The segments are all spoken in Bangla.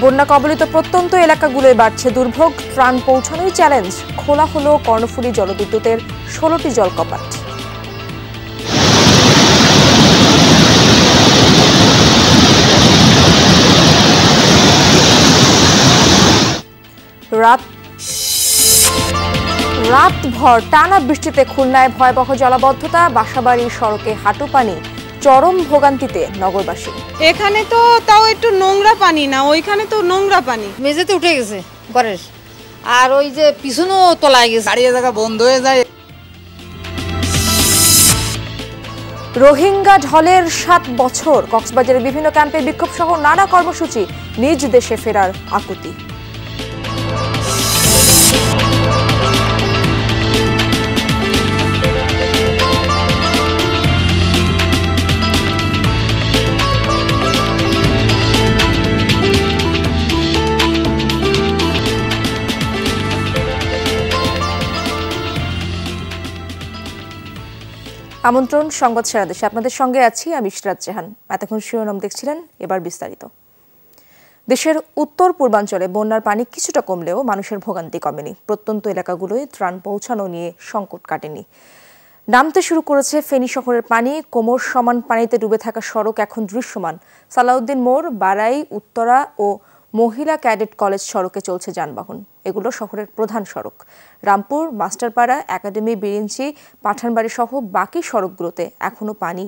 বন্যা কবলিত প্রত্যন্ত এলাকাগুলোয় বাড়ছে দুর্ভোগ, ত্রাণ পৌঁছানোই চ্যালেঞ্জ। খোলা হলো কর্ণফুলী জলবিদ্যুতের 16টি জলকপাট। রাতভর টানা বৃষ্টিতে খুলনায় ভয়াবহ জলাবদ্ধতা, বাসাবাড়ির সড়কে হাঁটু পানি, চরম ভোগান্তিতে নগরবাসী। এখানে তো তাও একটু নোংরা পানি না, ওইখানে তো নোংরা পানি, মেঝেতে উঠে গেছে ঘরের, আর ওই যে পিছনেও তলায় গেছে, দাঁড়িয়ে থাকা বন্ধ হয়ে যায়। রোহিঙ্গা ঢলের 7 বছর, কক্সবাজারের বিভিন্ন ক্যাম্পে বিক্ষোভ সহ নানা কর্মসূচি, নিজ দেশে ফেরার আকুতি। আমন্ত্রণ সংবাদ সারা দেশে, আপনাদের সঙ্গে আছি আমি ইশরাত জাহান। এতক্ষণ শিরোনাম দেখছিলেন, এবার বিস্তারিত। দেশের উত্তর পূর্বাঞ্চলে বন্যার পানি কিছুটা কমলেও মানুষের ভোগান্তি কমেনি। প্রত্যন্ত এলাকাগুলোয় ত্রাণ পৌঁছানো নিয়ে সংকট কাটেনি। নামতে শুরু করেছে ফেনী শহরের পানি, কোমর সমান পানিতে ডুবে থাকা সড়ক এখন দৃশ্যমান। সালাউদ্দিন মোড়, বারাই, উত্তরা ও মহিলা ক্যাডেট কলেজ সড়কে চলছে যানবাহন। এগুলো শহরের প্রধান সড়ক। রামপুর, মাস্টারপাড়া, একাডেমি, বিরিঞ্চি, পাঠানবাড়ি সহ বাকি সড়কগুলোতে এখনও পানি।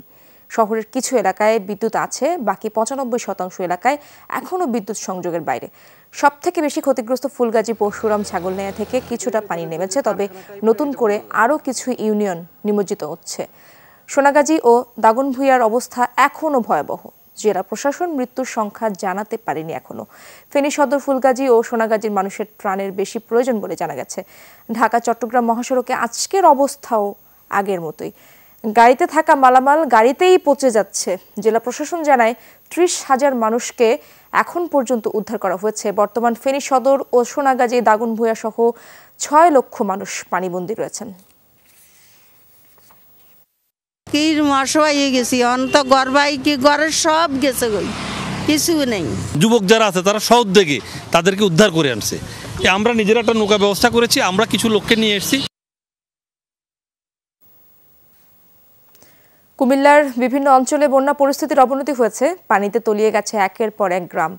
শহরের কিছু এলাকায় বিদ্যুৎ আছে, বাকি 95% এলাকায় এখনও বিদ্যুৎ সংযোগের বাইরে। সবথেকে বেশি ক্ষতিগ্রস্ত ফুলগাজী, পরশুরাম, ছাগলনাইয়া থেকে কিছুটা পানি নেমেছে, তবে নতুন করে আরও কিছু ইউনিয়ন নিমজ্জিত হচ্ছে। সোনাগাজী ও দাগনভূঞার অবস্থা এখনও ভয়াবহ। জেলা প্রশাসন মৃত্যুর সংখ্যা জানাতে পারেনি এখনো। ফেনী সদর, ফুলগাজী ও সোনাগাজীর মানুষের ত্রাণের বেশি প্রয়োজন বলে জানা গেছে। ঢাকা চট্টগ্রাম মহাসড়কে আজকের অবস্থাও আগের মতোই। গাড়িতে থাকা মালামাল গাড়িতেই পচে যাচ্ছে। জেলা প্রশাসন জানায় 30,000 মানুষকে এখন পর্যন্ত উদ্ধার করা হয়েছে। বর্তমান ফেনী সদর ও সোনাগাজী, দাগনভূঞা সহ 6 লক্ষ মানুষ পানিবন্দী রয়েছেন। ঘরের সব গেছে, কিছু নেই। যুবক যারা আছে তারা সউদ্যোগে তাদেরকে উদ্ধার করে আনছে। আমরা নিজেরা একটা নৌকা ব্যবস্থা করেছি, আমরা কিছু লোককে নিয়ে এসেছি। কুমিল্লার বিভিন্ন অঞ্চলে বন্যা পরিস্থিতির অবনতি হয়েছে। পানিতে তলিয়ে গেছে একের পর এক গ্রাম।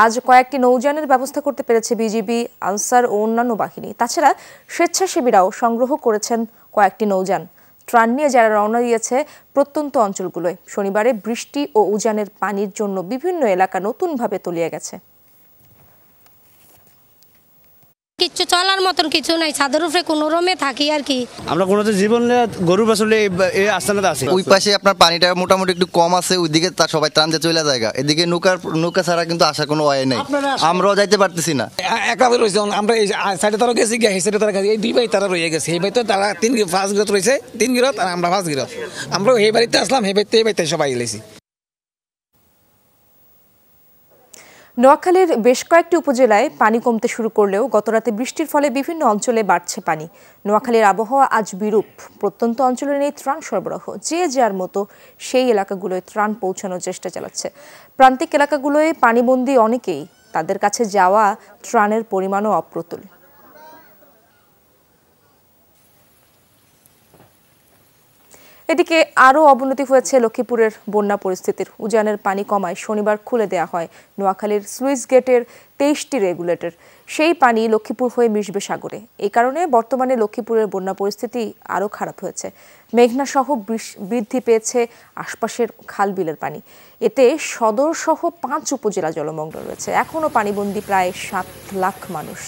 আজ কয়েকটি নৌযানের ব্যবস্থা করতে পেরেছে বিজিবি, আনসার ও অন্যান্য বাহিনী। তাছাড়া স্বেচ্ছাসেবীরাও সংগ্রহ করেছেন কয়েকটি নৌযান। ত্রাণ নিয়ে যারা রওনা দিয়েছে প্রত্যন্ত অঞ্চলগুলোয়। শনিবারে বৃষ্টি ও উজানের পানির জন্য বিভিন্ন এলাকা নতুনভাবে তলিয়ে গেছে। কিচ্ছু চলার মতন কিছু নাই, ছাদের উপরে কোনো রমে থাকি আর কি। আমরা কোনো জীবনে গরুর আসলে এই আস্থানাতে আছে। ওই পাশে আপনার পানিটা মোটামুটি একটু কম আছে, ওইদিকে তার সবাই ত্রাণ দিয়ে চলে যায়। এদিকে নৌকা ছাড়া কিন্তু আসার কোনো ওয়ে নেই, আমরাও যাইতে পারতেছি না। একা রয়েছে আমরা এই সাইডে তারা গেছি, এই সাইডে তারা গেছি, এই 2 ভাই তারা রয়ে গেছে। এই ভাই তো তারা 5 গিরত রয়েছে, 3 গিরত, আর আমরা 5 গিরত। আমরা এই বাড়িতে আসলাম, এই বাড়িতে সবাই এলেছি। নোয়াখালীর বেশ কয়েকটি উপজেলায় পানি কমতে শুরু করলেও গতরাতে বৃষ্টির ফলে বিভিন্ন অঞ্চলে বাড়ছে পানি। নোয়াখালীর আবহাওয়া আজ বিরূপ। প্রত্যন্ত অঞ্চলে নেই ত্রাণ সরবরাহ। যে যার মতো সেই এলাকাগুলোয় ত্রাণ পৌঁছানোর চেষ্টা চালাচ্ছে। প্রান্তিক এলাকাগুলোয় পানিবন্দী অনেকেই, তাদের কাছে যাওয়া ত্রাণের পরিমাণও অপ্রতুল। এদিকে আরও অবনতি হয়েছে লক্ষ্মীপুরের বন্যা পরিস্থিতির। উজানের পানি কমায় শনিবার খুলে দেয়া হয় নোয়াখালীর স্লুইস গেটের 23টি রেগুলেটর। সেই পানি লক্ষ্মীপুর হয়ে মিশবে সাগরে। এই কারণে বর্তমানে লক্ষ্মীপুরের বন্যা পরিস্থিতি আরও খারাপ হয়েছে। মেঘনা সহ বৃদ্ধি পেয়েছে আশপাশের খাল বিলের পানি। এতে সদর সহ 5 উপজেলা জলমগ্ন রয়েছে। এখনও পানিবন্দী প্রায় 7 লাখ মানুষ,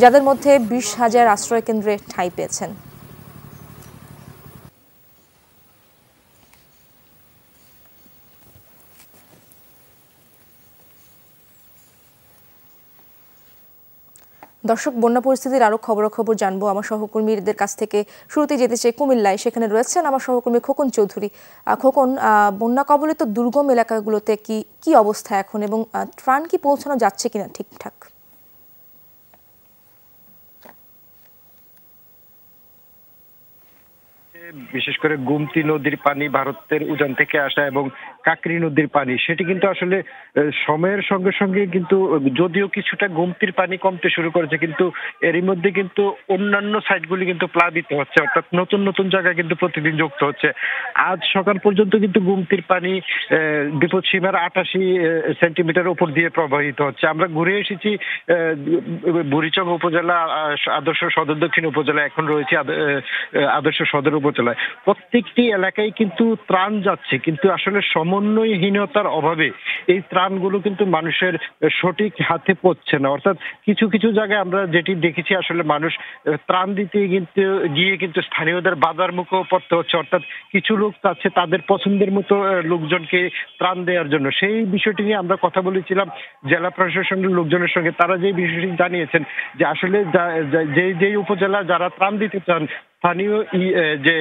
যাদের মধ্যে 20,000 আশ্রয়কেন্দ্রে ঠাঁই পেয়েছেন। দর্শক, বন্যা পরিস্থিতির আরো খবরাখবর জানবো আমার সহকর্মীদের কাছ থেকে। শুরুতে যেতে চাই কুমিল্লায়, সেখানে রয়েছেন আমার সহকর্মী খোকন চৌধুরী। খোকন, বন্যা কবলিত দুর্গম এলাকাগুলোতে কি অবস্থা এখন, এবং ত্রাণ কি পৌঁছানো যাচ্ছে কিনা ঠিকঠাক? বিশেষ করে গোমতী নদীর পানি, ভারতের উজান থেকে আসা এবং কাকরি নদীর পানি, সেটি কিন্তু আসলে সময়ের সঙ্গে সঙ্গে কিন্তু যদিও কিছুটা গোমতীর পানি কমতে শুরু করেছে, কিন্তু এরই মধ্যে কিন্তু অন্যান্য সাইটগুলি কিন্তু প্লাবিত হচ্ছে, অর্থাৎ নতুন নতুন জায়গা কিন্তু প্রতিদিন যুক্ত হচ্ছে। আজ সকাল পর্যন্ত কিন্তু গোমতীর পানি বিপদসীমার 88 সেন্টিমিটার উপর দিয়ে প্রবাহিত হচ্ছে। আমরা ঘুরে এসেছি বুড়িচং উপজেলা, আদর্শ সদর দক্ষিণ উপজেলা, এখন রয়েছে আদর্শ সদর উপজেলায়। প্রত্যেকটি এলাকায় কিন্তু ত্রাণ যাচ্ছে, কিন্তু আসলে সমন্বয়হীনতার অভাবে এই ত্রাণগুলো কিন্তু মানুষের সঠিক হাতে পৌঁছছে না। অর্থাৎ কিছু কিছু জায়গায় আমরা যেটি দেখেছি, আসলে মানুষ ত্রাণ দিতে গিয়ে কিন্তু স্থানীয়দের বাধার মুখেও পড়তে হচ্ছে। অর্থাৎ কিছু লোক চাচ্ছে তাদের পছন্দের মতো লোকজনকে ত্রাণ দেওয়ার জন্য। সেই বিষয়টি নিয়ে আমরা কথা বলেছিলাম জেলা প্রশাসনের লোকজনের সঙ্গে। তারা যে বিষয়টি জানিয়েছেন যে আসলে যে উপজেলা যারা ত্রাণ দিতে চান, স্থানীয় যে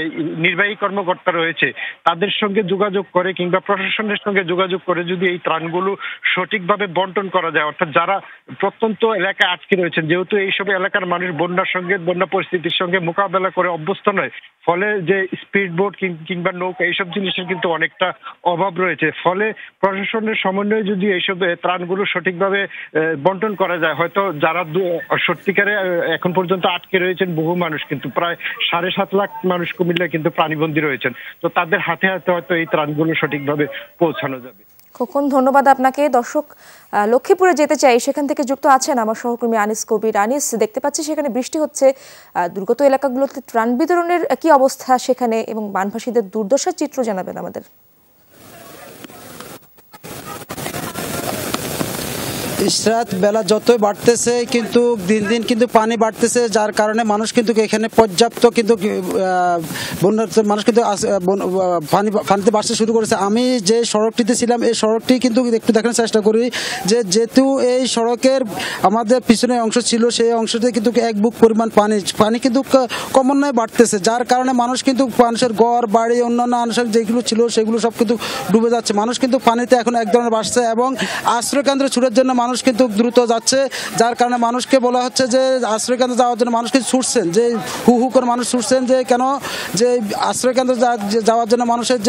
নির্বাহী কর্মকর্তা রয়েছে তাদের সঙ্গে যোগাযোগ করে কিংবা প্রশাসনের সঙ্গে যোগাযোগ করে যদি এই ত্রাণগুলো সঠিকভাবে বন্টন করা যায়, অর্থাৎ যারা প্রত্যন্ত এলাকায় আটকে রয়েছেন, যেহেতু এইসব এলাকার মানুষ বন্যা পরিস্থিতির সঙ্গে মোকাবেলা করে অভ্যস্ত নয়, ফলে যে স্পিড বোট কিংবা নৌকা এইসব জিনিসের কিন্তু অনেকটা অভাব রয়েছে। ফলে প্রশাসনের সমন্বয়ে যদি এইসব ত্রাণগুলো সঠিকভাবে বন্টন করা যায়, হয়তো যারা সত্যিকারে এখন পর্যন্ত আটকে রয়েছেন বহু মানুষ, কিন্তু প্রায় 7.5 লাখ মানুষ কুমিল্লায় কিন্তু প্রাণীবন্দী রয়েছেন, তো তাদের হাতে হাতে হয়তো এই ত্রাণগুলো সঠিকভাবে পৌঁছানো যাবে। খোকন, ধন্যবাদ আপনাকে। দর্শক, লক্ষ্মীপুরে যেতে চাই, সেখান থেকে যুক্ত আছেন আমার সহকর্মী আনিস কবির। আনিস, দেখতে পাচ্ছি সেখানে বৃষ্টি হচ্ছে, দুর্গত এলাকাগুলোতে ত্রাণ বিতরণের কি অবস্থা সেখানে, এবং বানভাসীদের দুর্দশার চিত্র জানাবেন আমাদের। ইশরাত, বেলা যতই বাড়তেছে কিন্তু দিন দিন কিন্তু পানি বাড়তেছে, যার কারণে মানুষ কিন্তু এখানে পর্যাপ্ত কিন্তু মানুষ কিন্তু পানিতে বাড়তে শুরু করেছে। আমি যে সড়কটিতে ছিলাম, এই সড়কটি কিন্তু একটু দেখানোর চেষ্টা করি যে যেহেতু এই সড়কের আমাদের পিছনে অংশ ছিল, সেই অংশতে কিন্তু এক বুক পরিমাণ পানি কিন্তু ক্রমান্বয়ে বাড়তেছে, যার কারণে মানুষ কিন্তু মানুষের ঘর বাড়ি অন্যান্য আনুষঙ্গিক যেগুলো ছিল সেগুলো সব কিন্তু ডুবে যাচ্ছে। মানুষ কিন্তু পানিতে এখন এক ধরনের বাড়ছে এবং আশ্রয়কেন্দ্রে ছুটের জন্য মানুষ কিন্তু দ্রুত যাচ্ছে, যার কারণে মানুষকে বলা হচ্ছে যে আশ্রয়কেন্দ্রে যাওয়ার জন্য মানুষ কিন্তু ছুটছেন, যে হু হু করে মানুষ ছুটছেন, যে কেন যে আশ্রয়কেন্দ্রে যাওয়ার জন্য মানুষের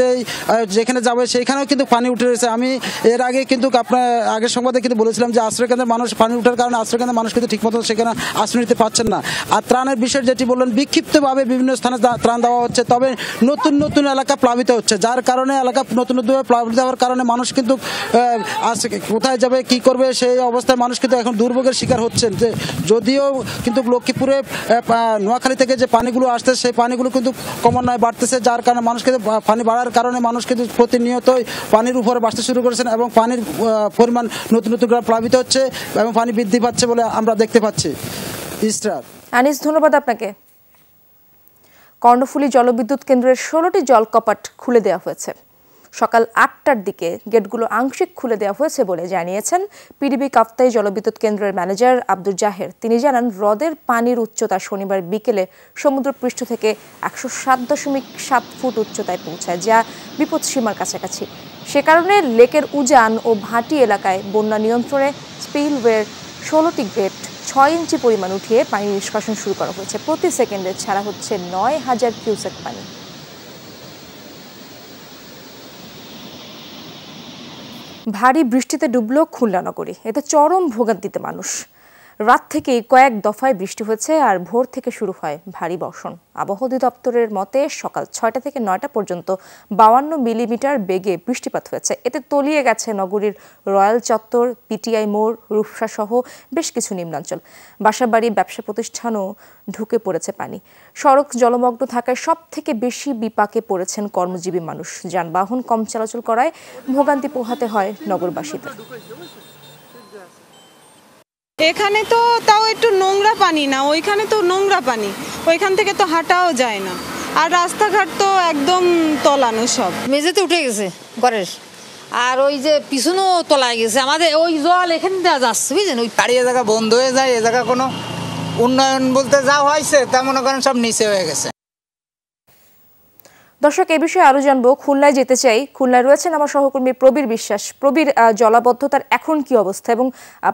যেখানে যাবে সেইখানেও কিন্তু পানি উঠে রয়েছে। আমি এর আগে কিন্তু আপনার আগের সংবাদে কিন্তু বলেছিলাম যে আশ্রয়কেন্দ্রে মানুষ পানি উঠার কারণে আশ্রয়কেন্দ্রে মানুষ কিন্তু ঠিকমতো সেখানে আশ্রয় নিতে পারছেন না। আর ত্রাণের বিষয় যেটি বললেন, বিক্ষিপ্তভাবে বিভিন্ন স্থানে ত্রাণ দেওয়া হচ্ছে, তবে নতুন নতুন এলাকা প্লাবিত হচ্ছে, যার কারণে এলাকা নতুন নতুনভাবে প্লাবিত হওয়ার কারণে মানুষ কিন্তু কোথায় যাবে কি করবে সেই অবস্থায় মানুষ কিন্তু এখন দুর্ভোগের শিকার হচ্ছেন। যে যদিও কিন্তু লক্ষ্মীপুরে নোয়াখালী থেকে যে পানিগুলো আসছে সেই পানিগুলো কিন্তু ক্রমান্বয়ে বাড়তেছে, যার কারণে মানুষ কিন্তু পানি বাড়ার কারণে মানুষ কিন্তু প্রতিনিয়তই পানির উপরে বাড়তে শুরু করেছেন এবং পানির পরিমাণ নতুন নতুন করে প্লাবিত হচ্ছে এবং পানি বৃদ্ধি পাচ্ছে বলে আমরা দেখতে পাচ্ছি। ইসরাত, আনিস, ধন্যবাদ আপনাকে। কর্ণফুলী জলবিদ্যুৎ কেন্দ্রের 16টি জলকপাট খুলে দেওয়া হয়েছে। সকাল 8টার দিকে গেটগুলো আংশিক খুলে দেওয়া হয়েছে বলে জানিয়েছেন পিডিবি কাপ্তাই জলবিদ্যুৎ কেন্দ্রের ম্যানেজার আব্দুর জাহের। তিনি জানান, হ্রদের পানির উচ্চতা শনিবার বিকেলে সমুদ্রপৃষ্ঠ থেকে 107.7 ফুট উচ্চতায় পৌঁছায়, যা বিপদসীমার কাছাকাছি। সে কারণে লেকের উজান ও ভাটি এলাকায় বন্যা নিয়ন্ত্রণে স্পিলওয়ের 16টি গেট 6 ইঞ্চি পরিমাণ উঠিয়ে পানি নিষ্কাশন শুরু করা হয়েছে। প্রতি সেকেন্ডে ছাড়া হচ্ছে 9000 কিউসেক পানি। ভারী বৃষ্টিতে ডুবল খুলনা নগরী, এতে চরম ভোগান্তিতে মানুষ। রাত থেকেই কয়েক দফায় বৃষ্টি হয়েছে আর ভোর থেকে শুরু হয় ভারী বর্ষণ। আবহাওয়া অধিদপ্তরের মতে সকাল 6টা থেকে 9টা পর্যন্ত 52 মিলিমিটার বেগে বৃষ্টিপাত হয়েছে। এতে তলিয়ে গেছে নগরীর রয়্যাল চত্বর, পিটিআই মোড়, রূপসা সহ বেশ কিছু নিম্নাঞ্চল। বাসাবাড়ি, ব্যবসা প্রতিষ্ঠানও ঢুকে পড়েছে পানি। সড়ক জলমগ্ন থাকায় সব থেকে বেশি বিপাকে পড়েছেন কর্মজীবী মানুষ। যানবাহন কম চলাচল করায় ভোগান্তি পোহাতে হয় নগরবাসীদের। এখানে তো তাও একটু নোংরা পানি না, ওইখানে তো নোংরা পানি, ওইখান থেকে তো হাঁটাও যায় না, আর রাস্তাঘাট তো একদম তলানো, সব মেঝেতে উঠে গেছে ঘরের, আর ওই যে পিছনেও তলায় গেছে। আমাদের ওই জল এখানে দেওয়া যাচ্ছে, বুঝলেন, ওই পাড়ি জায়গা বন্ধ হয়ে যায়, এ জায়গা কোনো উন্নয়ন বলতে যা হয়েছে তা মনে করেন সব নিচে হয়ে গেছে। দর্শক, এই বিষয়ে আরো জানবো, খুলনায় যেতে চাই। খুলনায় রয়েছেন আমার সহকর্মী প্রবীর বিশ্বাস। প্রবীর, জলাবদ্ধতার এখন কি অবস্থা এবং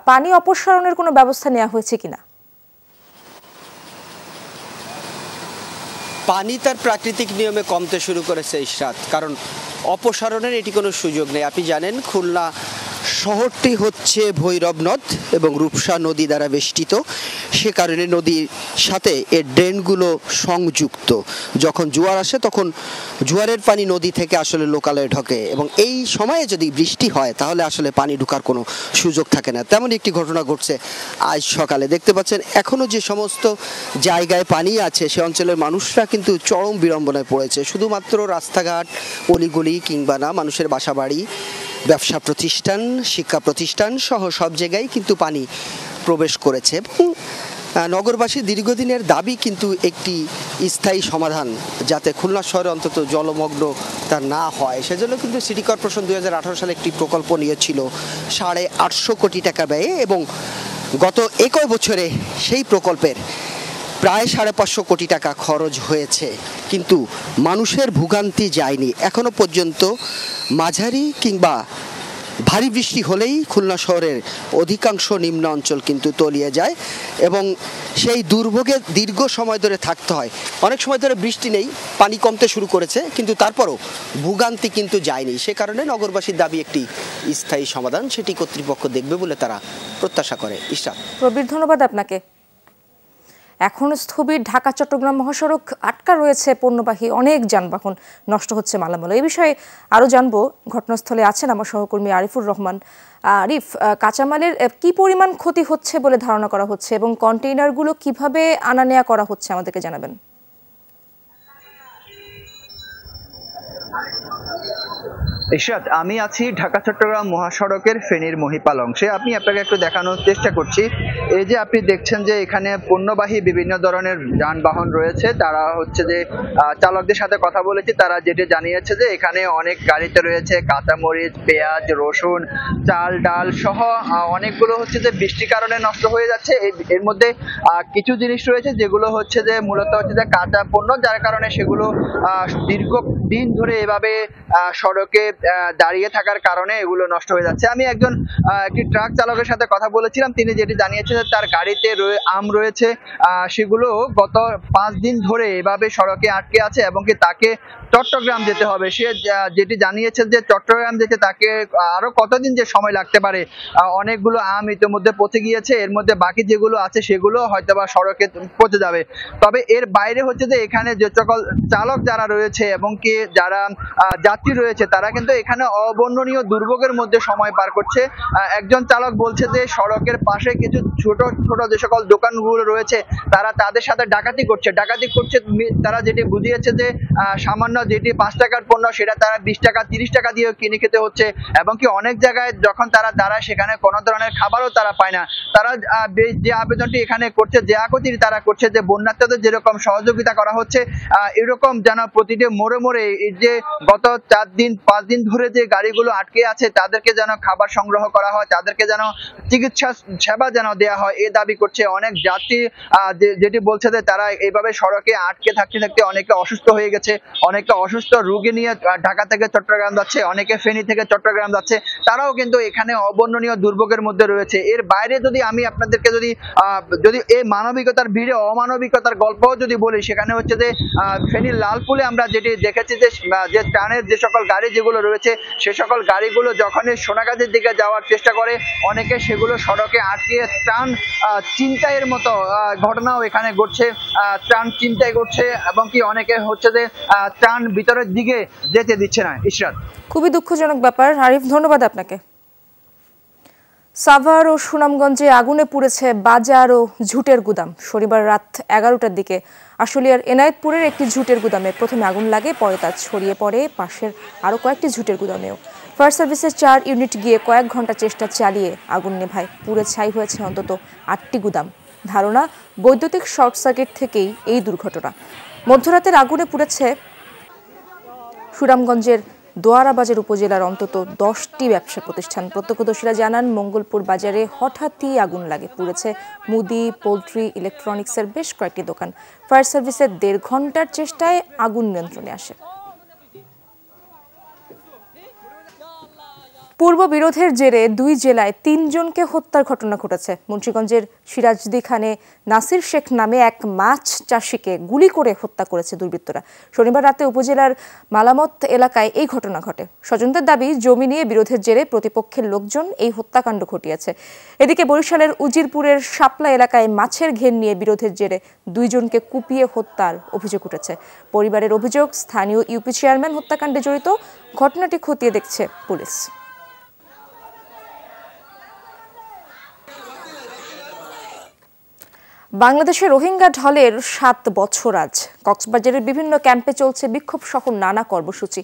পানি অপসারণের কোনো ব্যবস্থা নেওয়া হয়েছে কিনা? পানি তার প্রাকৃতিক নিয়মে কমতে শুরু করেছে ইশরাত, কারণ অপসারণের এটি কোনো সুযোগ নেই। আপনি জানেন খুলনা শহরটি হচ্ছে ভৈরব নদ এবং রূপসা নদী দ্বারা বেষ্টিত, সে কারণে নদীর সাথে এর ড্রেনগুলো সংযুক্ত। যখন জোয়ার আসে তখন জোয়ারের পানি নদী থেকে আসলে লোকালয়ে ঢোকে এবং এই সময়ে যদি বৃষ্টি হয় তাহলে আসলে পানি ঢোকার কোনো সুযোগ থাকে না। তেমন একটি ঘটনা ঘটছে আজ সকালে। দেখতে পাচ্ছেন এখনও যে সমস্ত জায়গায় পানি আছে সে অঞ্চলের মানুষরা কিন্তু চরম বিড়ম্বনায় পড়েছে। শুধুমাত্র রাস্তাঘাট, অলিগলি কিংবা না, মানুষের বাসাবাড়ি, ব্যবসা প্রতিষ্ঠান, শিক্ষা প্রতিষ্ঠান সহ সব জায়গায় কিন্তু পানি প্রবেশ করেছে। নগরবাসীর দীর্ঘদিনের দাবি কিন্তু একটি স্থায়ী সমাধান, যাতে খুলনা শহরে অন্তত জলমগ্ন তা না হয়। সেজন্য কিন্তু সিটি কর্পোরেশন 2018 সালে একটি প্রকল্প নিয়েছিল 850 কোটি টাকা ব্যয়ে এবং গত 21 বছরে সেই প্রকল্পের প্রায় 550 কোটি টাকা খরচ হয়েছে, কিন্তু মানুষের ভোগান্তি যায়নি এখনো পর্যন্ত। মাঝারি কিংবা ভারী বৃষ্টি হলেই খুলনা শহরের অধিকাংশ নিম্ন অঞ্চল কিন্তু তলিয়ে যায় এবং সেই দুর্ভোগে দীর্ঘ সময় ধরে থাকতে হয়। অনেক সময় ধরে বৃষ্টি নেই, পানি কমতে শুরু করেছে, কিন্তু তারপরও ভোগান্তি কিন্তু যায়নি। সে কারণে নগরবাসীর দাবি একটি স্থায়ী সমাধান, সেটি কর্তৃপক্ষ দেখবে বলে তারা প্রত্যাশা করে। ইশরাত, প্রবীর, ধন্যবাদ আপনাকে। এখন স্থবির ঢাকা চট্টগ্রাম মহাসড়ক, আটকা রয়েছে পণ্যবাহী অনেক যানবাহন, নষ্ট হচ্ছে মালামাল। এই বিষয়ে আরও জানবো, ঘটনাস্থলে আছেন আমার সহকর্মী আরিফুর রহমান। আরিফ, কাঁচামালের কি পরিমাণ ক্ষতি হচ্ছে বলে ধারণা করা হচ্ছে এবং কন্টেইনারগুলো কিভাবে আনা নেওয়া করা হচ্ছে আমাদেরকে জানাবেন। ইশরাত, আমি আছি ঢাকা চট্টগ্রাম মহাসড়কের ফেনীর মহিপাল অংশে। আমি আপনাকে একটু দেখানোর চেষ্টা করছি। এই যে আপনি দেখছেন যে এখানে পণ্যবাহী বিভিন্ন ধরনের যানবাহন রয়েছে, তারা হচ্ছে যে চালকদের সাথে কথা বলেছি, তারা যেটা জানিয়েছে যে এখানে অনেক গাড়িতে রয়েছে কাঁচামরিচ, পেঁয়াজ, রসুন, চাল, ডাল সহ অনেকগুলো হচ্ছে যে বৃষ্টির কারণে নষ্ট হয়ে যাচ্ছে। এর মধ্যে কিছু জিনিস রয়েছে যেগুলো হচ্ছে যে মূলত হচ্ছে যে কাঁচা পণ্য, যার কারণে সেগুলো দীর্ঘদিন ধরে এভাবে সড়কে দাঁড়িয়ে থাকার কারণে এগুলো নষ্ট হয়ে যাচ্ছে। আমি একটি ট্রাক চালকের সাথে কথা বলেছিলাম, তিনি যেটি জানিয়েছেন যে তার গাড়িতে আম রয়েছে, সেগুলো গত 5 দিন ধরে এভাবে সড়কে আটকে আছে এবং কি তাকে চট্টগ্রাম যেতে হবে। সে যেটি জানিয়েছে যে চট্টগ্রাম যেতে তাকে আরো কতদিন যে সময় লাগতে পারে। অনেকগুলো আম ইতিমধ্যে পচে গিয়েছে, এর মধ্যে বাকি যেগুলো আছে সেগুলো হয়তোবা সড়কে পচে যাবে। তবে এর বাইরে হচ্ছে যে এখানে যে সকল চালক যারা রয়েছে এবং কি যারা যাত্রী রয়েছে তারা কিন্তু এখানে অবর্ণনীয় দুর্ভোগের মধ্যে সময় পার করছে। একজন চালক বলছে যে সড়কের পাশে কিছু ছোট ছোট যে সকল দোকানগুলো রয়েছে তারা তাদের সাথে ডাকাতি করছে। তারা যেটি বুঝিয়েছে যে সামান্য যেটি 5 টাকার পণ্য সেটা তারা 20 টাকা 30 টাকা দিয়ে কিনে খেতে হচ্ছে এবং কি অনেক জায়গায় যখন তারা দাঁড়ায় সেখানে কোনো ধরনের খাবারও তারা পায় না। তারা যে আবেদনটি এখানে করছে, যে আকুতি তারা করছে যে বন্যার্তদের যেরকম সহযোগিতা করা হচ্ছে এরকম যেন প্রতিটি মোড়ে মোড়ে এই যে গত 4-5 দিন ধরে যে গাড়িগুলো আটকে আছে তাদেরকে যেন খাবার সংগ্রহ করা হয়, তাদেরকে যেন চিকিৎসা সেবা যেন দেওয়া হয়, এই দাবি করছে। অনেক যাত্রী যেটি বলছে যে তারা এইভাবে সড়কে আটকে থাকতে থাকতে অনেকে অসুস্থ হয়ে গেছে, অনেকে অসুস্থ রোগী নিয়ে ঢাকা থেকে চট্টগ্রাম যাচ্ছে, অনেকে ফেনী থেকে চট্টগ্রাম যাচ্ছে, তারাও কিন্তু এখানে অবর্ণনীয় দুর্ভোগের মধ্যে রয়েছে। এর বাইরে যদি আমি আপনাদেরকে যদি এই মানবিকতার ভিড়ে অমানবিকতার গল্পও যদি বলি, সেখানে হচ্ছে যে ফেনীর লালপুলে আমরা যেটি দেখেছি যে ট্রানের যে সকল গাড়ি যেগুলো রয়েছে সে সকল গাড়িগুলো যখনই সোনাগাজীর দিকে যাওয়ার চেষ্টা করে অনেকে সেগুলো সড়কে আটকে ত্রাণ চিন্তায়ের মতো ঘটনাও এখানে ঘটছে। ত্রাণ চিন্তাই করছে এবং কি অনেকে হচ্ছে যে ত্রাণ ভিতরের দিকে যেতে দিচ্ছে না। ইশরাত, খুবই দুঃখজনক ব্যাপার। আরিফ, ধন্যবাদ আপনাকে। সাভার ও সুনামগঞ্জে আগুনে পুড়েছে বাজার ও ঝুটের গুদাম। শনিবার রাত 11টার দিকে আশুলিয়ার এনায়েতপুরের একটি ঝুটের গুদামে প্রথমে আগুন লাগে, পরে তা ছড়িয়ে পড়ে পাশের আরও কয়েকটি ঝুটের গুদামেও। ফায়ার সার্ভিসের 4 ইউনিট গিয়ে কয়েক ঘন্টা চেষ্টা চালিয়ে আগুন নেভায়। পুড়ে ছাই হয়েছে অন্তত 8টি গুদাম। ধারণা, বৈদ্যুতিক শর্ট সার্কিট থেকেই এই দুর্ঘটনা। মধ্যরাতের আগুনে পুড়েছে সুনামগঞ্জের দোয়ারাবাজার উপজেলার অন্তত 10টি ব্যবসা প্রতিষ্ঠান। প্রত্যক্ষদর্শীরা জানান, মঙ্গলপুর বাজারে হঠাৎই আগুন লাগে। পুড়েছে মুদি, পোল্ট্রি, ইলেকট্রনিক্সের বেশ কয়েকটি দোকান। ফায়ার সার্ভিসের 1.5 ঘন্টার চেষ্টায় আগুন নিয়ন্ত্রণে আসে। পূর্ব বিরোধের জেরে 2 জেলায় 3 জনকে হত্যার ঘটনা ঘটেছে। মুন্সিগঞ্জের সিরাজদি খানে নাসির শেখ নামে এক মাছ চাষিকে গুলি করে হত্যা করেছে দুর্বৃত্তরা। শনিবার রাতে উপজেলার মালামত এলাকায় এই ঘটনা ঘটে। স্বজনদের দাবি, জমি নিয়ে বিরোধের জেরে প্রতিপক্ষের লোকজন এই হত্যাকাণ্ড ঘটিয়েছে। এদিকে বরিশালের উজিরপুরের শাপলা এলাকায় মাছের ঘের নিয়ে বিরোধের জেরে 2 জনকে কুপিয়ে হত্যার অভিযোগ উঠেছে। পরিবারের অভিযোগ, স্থানীয় ইউপি চেয়ারম্যান হত্যাকাণ্ডে জড়িত। ঘটনাটি খতিয়ে দেখছে পুলিশ। বাংলাদেশে রোহিঙ্গা ঢলের 7 বছর আজ। কক্সবাজারের বিভিন্ন ক্যাম্পে চলছে বিক্ষোভ সহ নানা কর্মসূচি।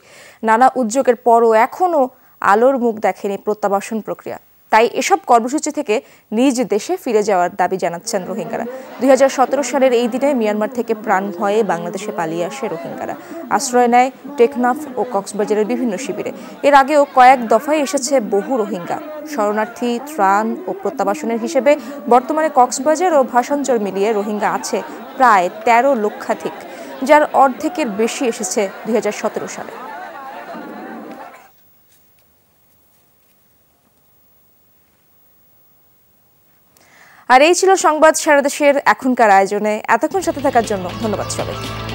নানা উদ্যোগের পরও এখনও আলোর মুখ দেখেনি প্রত্যাবাসন প্রক্রিয়া। তাই এসব কর্মসূচি থেকে নিজ দেশে ফিরে যাওয়ার দাবি জানাচ্ছেন রোহিঙ্গারা। 2017 সালের এই দিনে মিয়ানমার থেকে প্রাণ ভয়ে বাংলাদেশে পালিয়ে আসে রোহিঙ্গারা। আশ্রয় নেয় টেকনাফ ও কক্সবাজারের বিভিন্ন শিবিরে। এর আগেও কয়েক দফায় এসেছে বহু রোহিঙ্গা। শরণার্থী, ত্রাণ ও প্রত্যাবাসনের হিসেবে বর্তমানে কক্সবাজার ও ভাষাঞ্চল মিলিয়ে রোহিঙ্গা আছে প্রায় 13 লক্ষাধিক, যার অর্ধেকের বেশি এসেছে 2017 সালে। আর এই ছিল সংবাদ সারা দেশের এখনকার আয়োজনে। এতক্ষণ সাথে থাকার জন্য ধন্যবাদ সবাইকে।